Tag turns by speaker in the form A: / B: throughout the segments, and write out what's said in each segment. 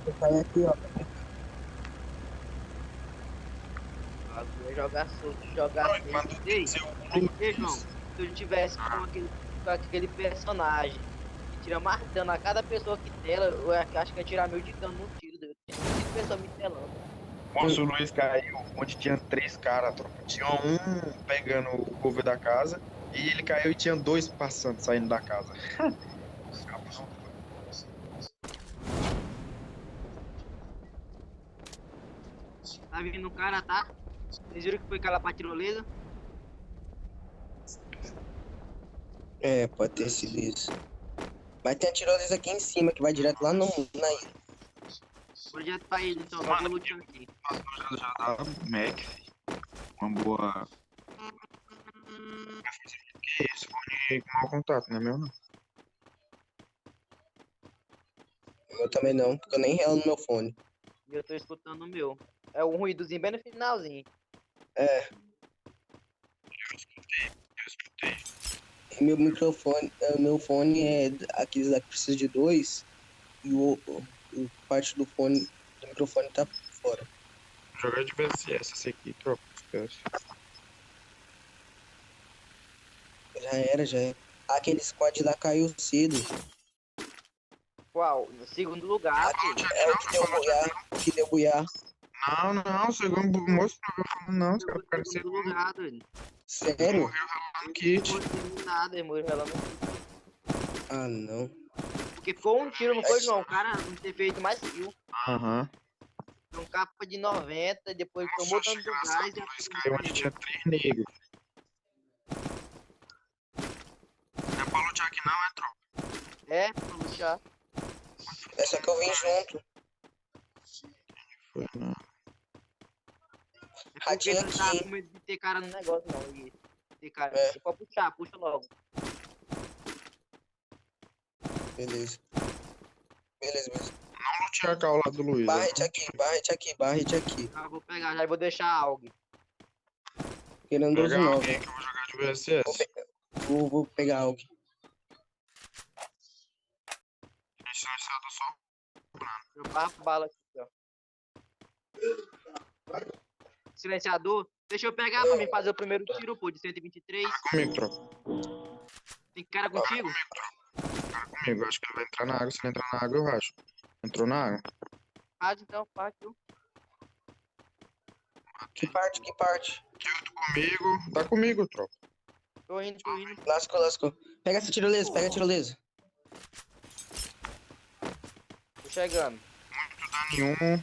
A: Eu saio aqui, ó.
B: Eu ia jogar solto, jogar assim. Ei, João, se eu tivesse com aquele personagem que tira mais dano a cada pessoa que tela, eu acho que ia tirar mil de dano no tiro. Eu tinha 5 pessoas me telando.
C: Moço, o Luiz caiu onde tinha 3 caras, tropa. Tinha um pegando o cover da casa e ele caiu e tinha 2 passando, saindo da casa.
B: Tá vindo um cara, tá? Vocês viram que foi aquela pra tirolesa?
A: É, pode ter sido isso. Mas tem a tirolesa aqui em cima, que vai direto lá no, na ilha.
B: Projeto pra ele, então. Agora vou lutear aqui.
C: Já dá Mac, uma boa. Que esse fone com mau contato, não é meu não.
A: Eu também não, porque eu nem relo no meu fone.
B: E eu tô escutando o meu. É um ruídozinho bem no finalzinho.
A: É,
C: Eu escutei.
A: e meu microfone, meu fone é aqueles lá que precisa de dois, e o parte do fone, do microfone tá fora.
C: Vou jogar de VSS esse aqui, tropa. Esquece.
A: Já era, já era. Aquele squad lá caiu cedo.
B: Qual? No segundo lugar, filho.
A: É o que deu buiar, o que deu buiar.
C: Não, não, segundo moço não vai falando não, os caras ficaram
B: No segundo
C: segundo.
B: lugar, doido.
A: Sério?
C: No kit.
B: Não foi nada, irmão. Relando.
A: Ah, não.
B: Porque ficou um tiro, não foi, João? O cara não ter feito mais kill.
C: Aham.
B: Foi um capa de 90, depois tomou tanto do gás e
C: Luiz caiu onde tinha 3 negros. Não é pra lutear aqui não, é, tropa?
B: É, pra lutear.
A: É só que eu vim junto.
C: Foi não.
B: É porque
A: Ratinho
B: não tá
A: aqui.
B: com medo de ter cara no negócio, não. E ter cara.
A: É.
B: E pode puxar, puxa logo.
A: Beleza. Beleza, beleza.
C: Não lutear cá ao lado do Luiz.
A: Barrete aqui, barrete aqui, barrete aqui.
B: Já vou pegar, já vou deixar algo.
A: Querendo 12
C: Pegar
A: 9.
C: alguém que eu vou jogar de VSS.
A: Vou pegar algo.
C: Silenciador só.
B: Eu passo bala aqui, ó. Silenciador. Deixa eu pegar pra mim fazer o primeiro tiro, pô, de 123.
C: Comigo, tropa.
B: Tem cara contigo?
C: Comigo, acho que ele vai entrar na água. Se ele entrar na água, eu racho. Entrou na água.
B: Faz então, faz, viu?
A: Que parte, que parte?
C: Comigo. Tá comigo, tropa.
B: Tô indo, tô indo.
A: Lascou, lascou. Pega essa tirolesa, pega a tirolesa.
B: Tô chegando.
C: Não dá nenhum.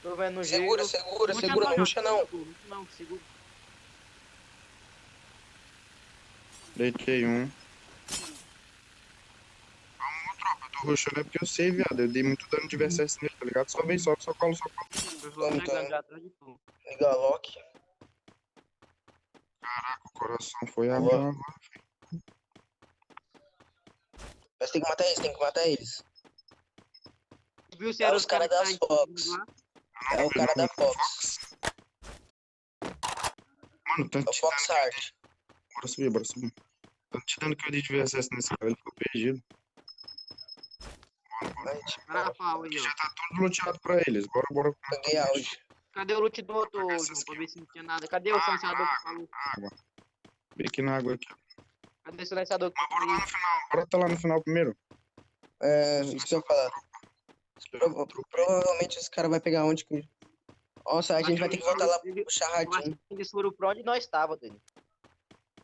B: Tô vendo no
A: Segura,
B: giro.
A: segura, segura, não ruxa não.
B: Não, segura.
C: Deitei um. Vamos, tropa. Eu tô rushando é porque eu sei, viado. Eu dei muito dano de VSS nele, tá ligado? Só vem, só colo, só colo.
B: Eu vou
A: Então.
B: chegando já atrás de tu.
A: Liga a lock.
C: Caraca, o coração foi a minha agora.
A: Mas tem que matar eles, tem que matar eles.
B: Viu se
A: É
B: era
A: os caras das
B: que tá
A: Fox.
B: lá?
A: É o cara da Fox.
C: Mano, tá
A: É o
C: te
A: Fox
C: dando.
A: Heart.
C: Bora subir, bora subir. Tá te dando que eu dei de VSS nesse cara, ele ficou perdido.
A: Ai, tipo,
B: Cara, pau aí,
C: Já
B: ó.
C: tá tudo luteado pra eles. Bora, bora.
A: peguei áudio.
B: Cadê o loot do outro, João? Pra ver se não tinha nada. Cadê o silenciador que falou?
C: Água. Vem aqui na água aqui.
B: Cadê o silenciador que
C: Mas bora lá
B: falou?
C: no final. Bora tá lá no final primeiro.
A: É, isso que eu ia falar. Provavelmente esse cara vai pegar onde que... Nossa, a gente vai ter que voltar lá pro
B: Eu acho
A: charradinho.
B: que eles foram pra onde nós tava, doido.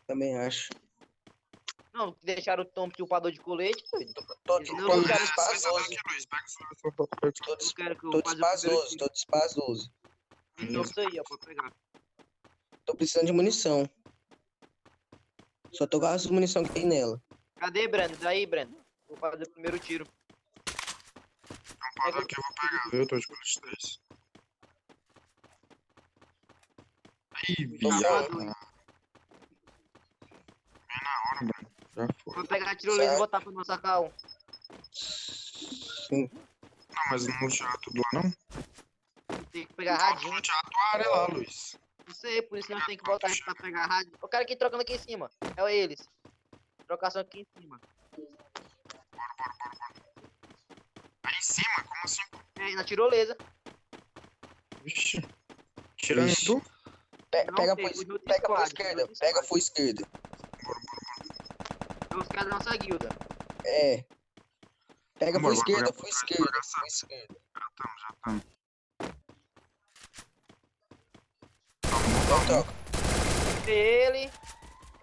A: Também acho.
B: Não, que deixaram o Tom de upador de colete, doido.
A: Tô
B: Eles não
A: tô
B: lutearam
A: despazoso.
C: Aqui, Luiz. Pega o silenciador. Pega o
A: Tô,
B: Eu quero que eu
A: tô
B: faça o primeiro
A: despazoso,
B: tiro.
A: tô despazoso.
B: Então isso aí, ó, pra pegar.
A: Tô precisando de munição. Só tô com as munição que tem nela.
B: Cadê, Breno? Daí, Breno. Vou fazer o primeiro tiro.
C: silenciador aqui, eu vou pegar, viu? Eu tô de colete 3. Ih, viado.
A: vendo.
C: Já foi.
B: Vou pegar a tirolesa e
A: Certo.
B: botar pra nossa cal.
A: Sim.
C: Não, mas não lutearam tudo lá, não?
B: Tem que pegar radinho.
C: Lutearam a tua área lá, Luiz.
B: Não sei, por isso nós tem que botar pra pegar rádio. O cara aqui trocando aqui em cima. É eles. Trocação aqui em cima.
C: Aí em cima? Como assim?
B: É, na tirolesa.
C: Vixe. Tirando
A: Vixe.
C: tu?
B: Não,
A: Pega
B: tem,
A: pra
B: foi de outro
A: pega pra
B: squad,
A: esquerda.
B: foi de outro
A: Pega
B: squad.
A: pra esquerda.
B: É os caras da nossa guilda.
A: É. Pega pra
C: Bora,
A: esquerda,
C: bora,
A: pra
C: bora,
A: esquerda,
C: bagaçar.
A: pra esquerda.
C: Já estamos.
A: Então troca.
B: Ele.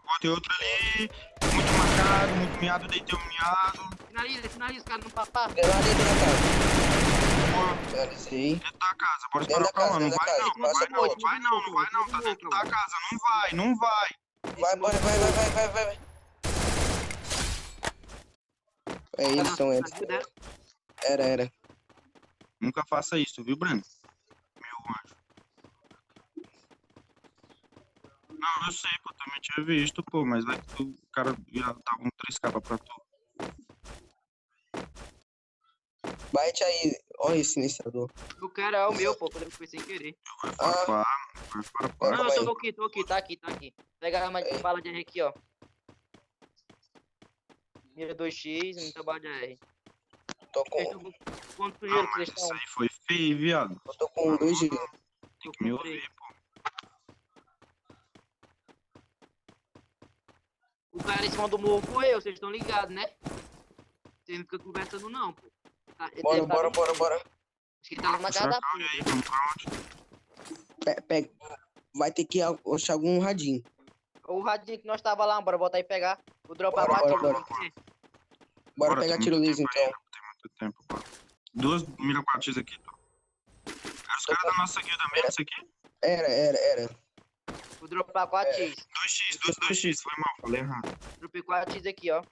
C: Botei outro ali. Muito marcado, muito miado, deitei um miado.
B: Finaliza, os caras não papar.
A: Lá dentro da casa.
C: Boa.
A: Finalizei.
C: Dentro da casa, bora
A: Dentro
C: esperar
A: da casa,
C: pra lá. Não
A: dentro da
C: vai
A: casa.
C: não,
A: Passa
C: não
A: por
C: vai não, não vai não, não vai não. Tá dentro da casa, não vai.
A: Vai, bora, vai. É eles, são eles. Era.
C: Nunca faça isso, viu, Breno? Meu anjo. Não, eu sei, pô, também tinha visto, pô, mas vai que o cara já tava um 3K pra tu.
A: Bate aí. Olha esse iniciador.
B: O cara é o meu, pô, quando eu fui sem querer.
C: Vai fora, pá, vai fora, pá.
B: Não,
A: calma
B: eu
A: aí.
B: tô aqui, tá aqui. Pega a arma de
A: Aí.
B: bala de R aqui, ó. Mira 2x, muita bala de R.
A: Tô
B: Vocês
A: com,
B: estão com quanto
C: Não,
B: dinheiro que
C: mas
B: vocês
C: isso
B: estão?
C: aí foi feio, viado.
A: eu tô com 2 giros.
C: Tem que me ouvir, pô.
B: O cara em cima do morro foi eu, vocês estão ligados, né? Vocês não ficam conversando não, pô. Ele deve tá
A: Bora.
B: Acho que ele tá lá na casa da
C: Olha aí, vamos pra onde?
A: Pega. Vai ter que achar algum radinho.
B: O radinho que nós tava lá, bora botar aí e pegar. Vou dropar
A: Bora,
B: pra
A: bora. Bora pegar
C: tem
A: tirolesa
C: muito tempo
A: então.
C: aí, não tem muito tempo, pô. 2 mira 4x aqui, tô. Era os caras da nossa guilda mesmo, isso aqui?
A: Era.
B: Vou dropar 4x.
C: 2x, foi mal, falei errado.
B: Dropei 4x aqui, ó.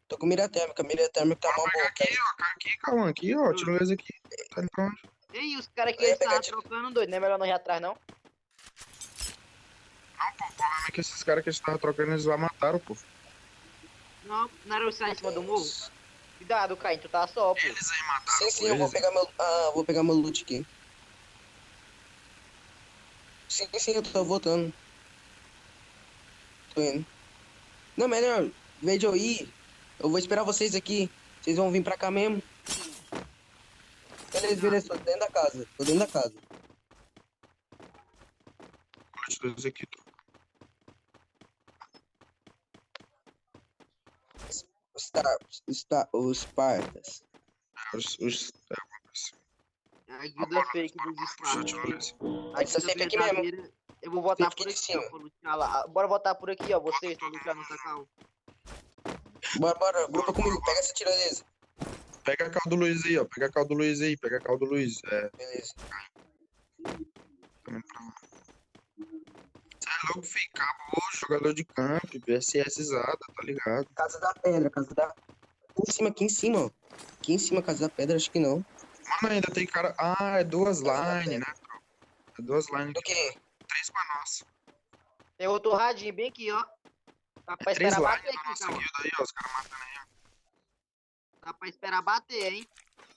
A: Tô com mira térmica tá mó
C: Pega
A: boa,
C: aqui,
A: cara.
C: ó, aqui, Cauã, aqui, ó, tirolesa aqui. Tá indo pra onde?
B: Ei, os caras que
A: Eu ia
B: eles
A: pegar
B: estavam trocando, doido. Não é melhor nós ir atrás, não?
C: Não, pô, o problema é que esses caras que eles estavam trocando, eles lá mataram, pô.
B: Não era o sair em cima do morro? Cuidado, Caio, tu tá só, pô.
C: Eles aí mataram,
A: Sim,
C: pô,
A: eu vou
C: eles aí.
A: pegar meu. Vou pegar meu loot aqui. Sim, eu tô voltando. Tô indo. Não, melhor, em vez de eu ir, eu vou esperar vocês aqui. Vocês vão vir pra cá mesmo. Beleza, tô dentro da casa.
C: Olha, tirolesa aqui, tô.
A: Os Partas.
B: A guilda fake dos
C: Puxa,
B: Spartans.
C: tirolesa.
B: A
A: Essa
B: guilda
A: sempre aqui mesmo.
B: verdadeira. Eu vou botar
A: Sempre
B: por
A: aqui de
B: aqui, ó,
A: cima.
B: pra lutear lá. Bora botar por aqui, ó, vocês pra lutear no Takao.
A: Bora, grupa comigo, pega essa tirolesa.
C: Pega a cal do Luiz aí, ó. Pega a cal do Luiz aí, pega a cal do Luiz. É,
A: Beleza.
C: também pra lá. Você é louco, filho. Acabou, jogador de campo, VSSzada, tá ligado?
A: Casa da Pedra, Aqui em cima, ó. Aqui em cima, Casa da Pedra, acho que não.
C: Mano, ainda tem cara. Ah, é 2 line, né, bro? É 2 line.
A: Do quê?
C: 3 pra nossa.
B: Tem outro radinho bem aqui, ó. Tá pra
C: 3
B: esperar
C: line
B: bater
C: da
B: aqui,
C: nossa
B: então.
C: guilda aí, ó. Os caras matando aí, ó.
B: Tá pra esperar bater, hein?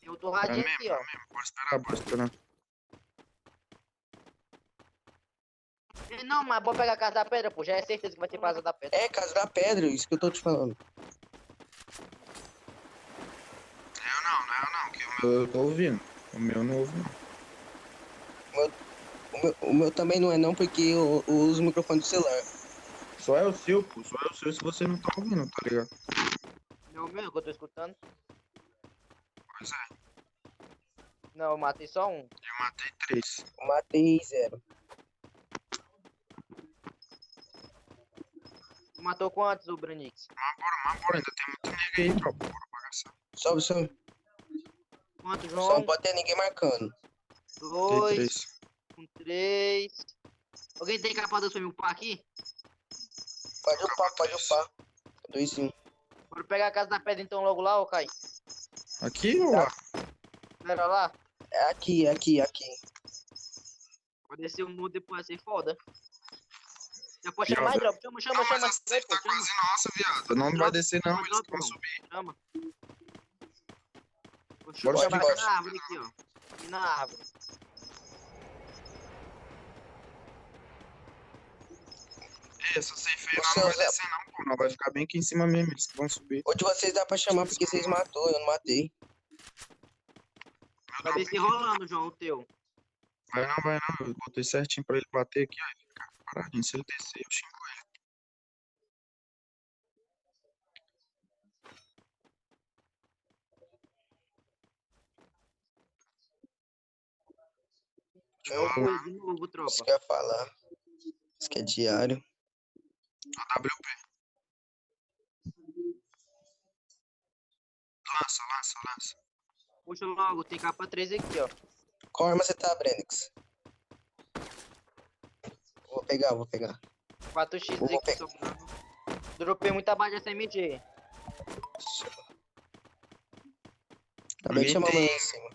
B: Tem outro
C: É
B: radinho
C: mesmo,
B: aqui,
C: é
B: ó.
C: mesmo. Bora esperar.
B: Não, mas vou pegar a Casa da Pedra, pô. Já é certeza que vai ter Casa da Pedra.
A: É, Casa da Pedra, isso que eu tô te falando.
C: Não, que o meu eu tô ouvindo. O meu não ouve, não.
A: O meu também não é não, porque eu uso o microfone do celular.
C: Só é o seu, pô. Só é o seu se você não tá ouvindo, tá ligado?
B: Não, mesmo que eu tô escutando.
C: Pois é.
B: Não, eu matei só um.
C: Eu matei 3.
A: Eu matei 0.
B: Matou quantos, o Branix?
C: Mas bora, ainda tem muito nego aí, tropa. Bora bagaçar.
A: Sobe.
B: Quantos,
A: Só não
B: João?
A: pode ter ninguém marcando.
C: Tem
B: 2,
C: 3.
B: 3. Alguém tem capa do meu par aqui?
A: Pode upar. 2 em 1.
B: Bora pegar a Casa da Pedra então logo lá, ô Kai.
C: Aqui ou lá?
B: Pera lá.
A: É aqui.
B: Pode descer o mundo depois assim, foda. Já pode
C: Viado.
B: chamar mais drop. Chama.
C: Mas a safe tá quase nossa, viado. Não vai descer não,
B: Chama
C: eles
B: drop,
C: vão
B: irmão.
C: subir.
B: Chama. Vou
C: Bora
B: chamar
A: subir,
B: aqui na árvore aqui, ó. Aqui na árvore.
C: Essa safe aí não vai descer não, pô. Não vai ficar bem aqui em cima mesmo, eles vão subir.
A: Ou de vocês dá pra chamar porque vocês matou, eu não matei.
C: Meu
B: Tá desse rolando, João, o teu.
C: Vai não, vai não. Eu botei certinho pra ele bater aqui, ó. Ele fica paradinho. Se ele descer, eu xingo ele.
B: É o Buia de novo,
A: Isso
B: tropa.
A: que eu ia falar. Isso que é diário.
C: AWP. Lança.
B: Puxa logo, tem capa 3 aqui, ó.
A: Qual arma você tá, Brenix? Vou pegar.
B: 4x
A: Vou
B: aqui sobrando. Dropei muita bala de SMG.
A: Acabei de chamar
C: Ninguém
A: uma lá em cima.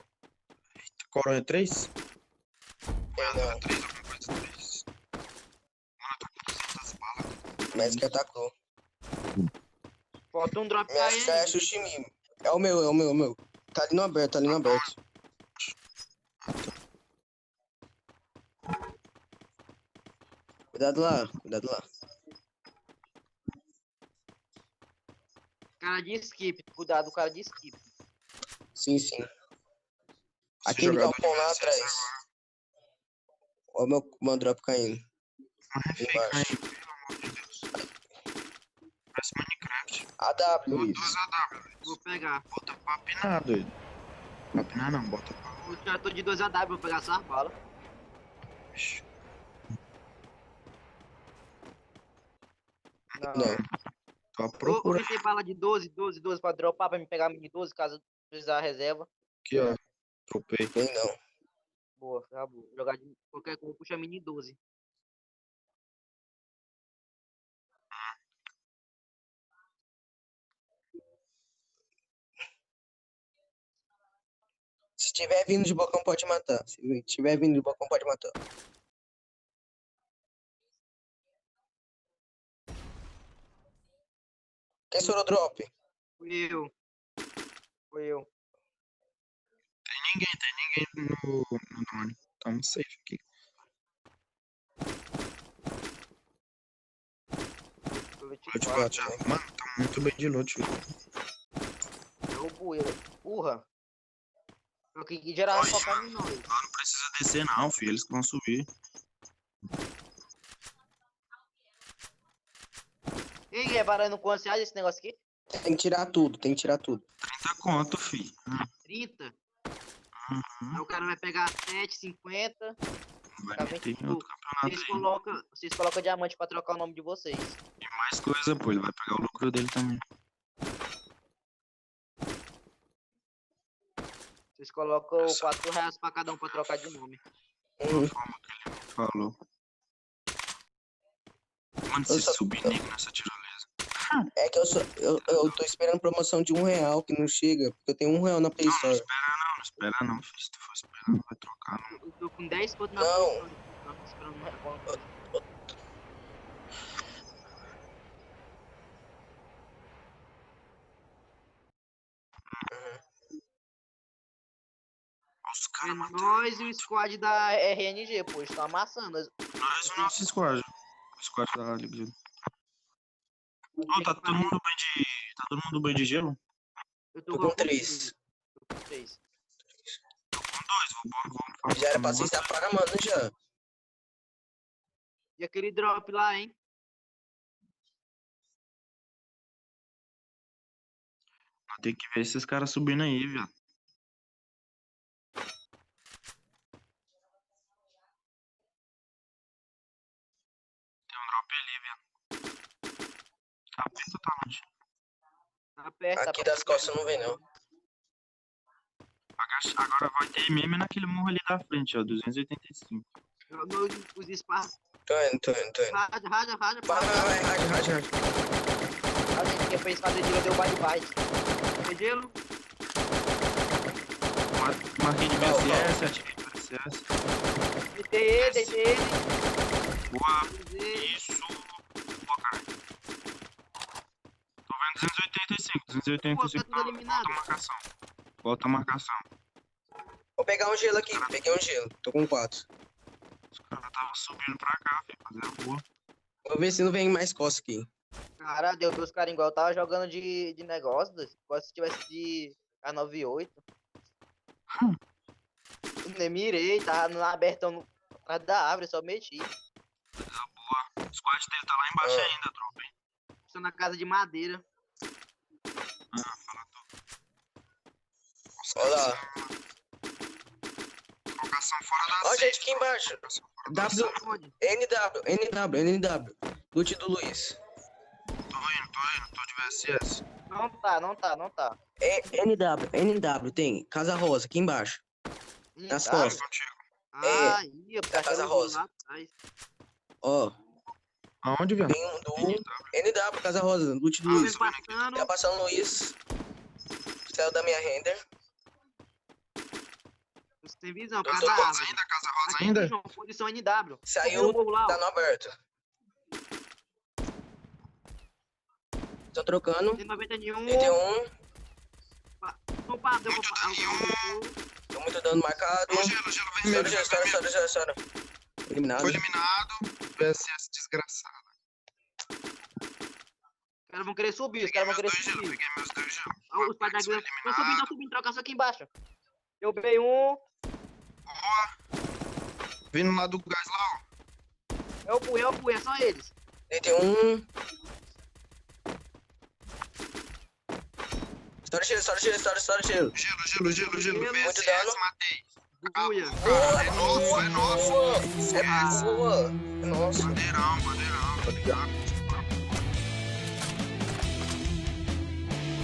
C: Coronha 3?
A: Tem não,
C: 3, alguma coisa 3. Mano, eu tô com 200 balas.
A: mas que atacou.
B: Falta um drop
A: Minha
B: aí.
A: é Xuximi. É o meu. Tá ali no aberto. Cuidado lá.
B: Cara de skip, cuidado, cara de skip.
A: Sim.
C: Esse
A: Aquele
C: jogador
A: galpão lá
C: de
A: atrás. Olha o meu drop caindo.
C: Mas é fake
A: Embaixo.
C: aí, pelo amor de Deus. Parece Minecraft.
A: AW,
C: Duas
A: isso.
C: AW.
B: Vou pegar.
C: Bota pra apinar, doido. Apinar não, bota pra...
B: Eu já tô de 2 AW, vou pegar essas balas.
C: Ixi,
B: Não.
C: tô à
B: Ô,
C: procura.
B: quem tem bala de 12 pra dropar, pra me pegar mini 12 caso precisar a reserva.
C: Aqui, ó. Tropei.
A: Tem não.
B: Boa, acabou. Jogar de qualquer coisa, puxa mini 12.
A: Se tiver vindo de bocão, pode matar. Quem estourou o drop?
B: Fui eu.
C: Tem ninguém no drone. Tamo safe aqui. Loot 4 já. Mano, tá muito bem de loot.
B: É o Buia. Urra. Eu que gerar só pra mim, não.
C: Não precisa descer não, filho. Eles que vão subir.
B: Ih, reparando quantos reais esse negócio aqui?
A: Tem que tirar tudo.
C: 30 conto, filho.
B: 30. Aí o cara vai pegar 7,50.
C: Vai
B: Tá
C: meter
B: bem,
C: em outro campeonato aí.
B: Vocês colocam diamante pra trocar o nome de vocês.
C: E mais coisa, pô. Ele vai pegar o lucro dele também.
B: Vocês colocam 4 reais pra cada um pra trocar de nome.
C: Falou. Mano, se subir nego nessa tirolesa.
A: É que eu tô esperando promoção de R$1 que não chega, porque eu tenho R$1 na Play
C: Não
A: Store.
C: espera não, filho. Se tu for esperar, não vai trocar, não.
B: Eu tô com 10 pontos na
A: Não.
B: posição. Eu tô esperando mais alguma coisa.
C: Os
B: É
C: caras mataram.
B: nós e o squad da RNG, pô. Estão amassando.
C: Nós e o nosso squad. O squad da Liga. Ô, tá todo mundo bem de gelo?
B: Eu
A: Tô com 3.
B: Tô com 3.
C: Vou
A: Já era pra vocês estar paramando já.
B: E aquele drop lá, hein?
C: Tem que ver esses caras subindo aí, viado. Tem um drop ali, viado. Tá perto ou tá longe?
B: Tá perto.
A: Aqui das costas não vem não.
C: Agora vai ter mesmo naquele morro ali da frente, ó. 285.
B: Os espaços.
A: Tô indo.
B: Raja.
A: Vai, raja.
B: A gente que fez fazer gelo deu bate. Tem gelo?
C: Marquei de BSS, atirei de BSS.
B: Deitei ele.
C: Boa. Isso. Boa, cara. Tô vendo 285.
B: Pô, tá tudo eliminado.
C: Volta a marcação.
A: Vou pegar um gelo aqui. Peguei um gelo. Tô com 4.
C: Os caras estavam subindo pra cá, filho. Fazer a rua.
A: Vou ver se não vem mais costas aqui.
B: Cara, deu dois caras igual. Eu tava jogando de negócio. Igual se tivesse de A98. Nem mirei, tá no abertão atrás da árvore, só mexi.
C: Boa. O squad dele tá lá embaixo ainda, tropa, hein?
B: Estou na casa de madeira.
C: Fala tu. Os
A: Olha
C: caras
A: lá.
C: são colocação fora da
A: Ó,
C: sede,
A: gente, aqui embaixo.
C: colocação fora da
A: W,
C: sede.
B: Onde?
A: NW. Loot do Luiz.
C: Tô de VSS.
B: Não tá.
A: NW, tem. Casa Rosa, aqui embaixo. Nas
B: Tá.
A: costas.
C: Contigo.
B: Ah, ia,
A: da Casa Rosa.
B: lá atrás.
A: Ó,
C: Aonde, viado?
A: tem um do NW, Casa Rosa, loot do
B: Tá
A: Luiz.
B: vendo passando?
A: Tá passando Luiz. Saiu da minha render.
B: Você tem visão,
C: Casa
B: casa
C: Rosa
B: árvore.
C: ainda? Casa Rosa
B: Aqui,
C: ainda?
B: João, posição NW.
A: Saiu,
B: Subiu no morro lá, ó.
A: tá no aberto. Tô trocando.
B: Tem 91.
A: 31.
B: Opa, deu pra...
A: Tô muito dano marcado.
C: Gelo vermelho.
A: Estoura. Eliminado.
C: Foi eliminado. VSS desgraçado.
B: Os caras vão querer subir, os caras vão querer subir.
C: Peguei meus 2 gelos.
B: Ó, os pais da
C: Foi
B: guilda. Tô
C: eliminado.
B: subindo, troca só aqui embaixo. Eu bei um.
C: Boa. Vindo lá do gás lá, ó.
B: Eu fui, é só eles.
A: 31. Estoura gelo.
C: Gelo.
A: Muito
C: VSS,
A: dano.
C: matei.
B: Buia.
C: Cara, é nosso.
A: É boa. É nosso.
C: Bandeirão, tá ligado?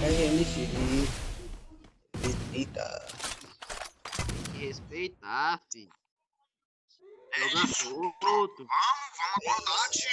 A: RMC. Eita.
B: Tem que respeitar, filho. Joga solto.
C: Vamos abordar, tio.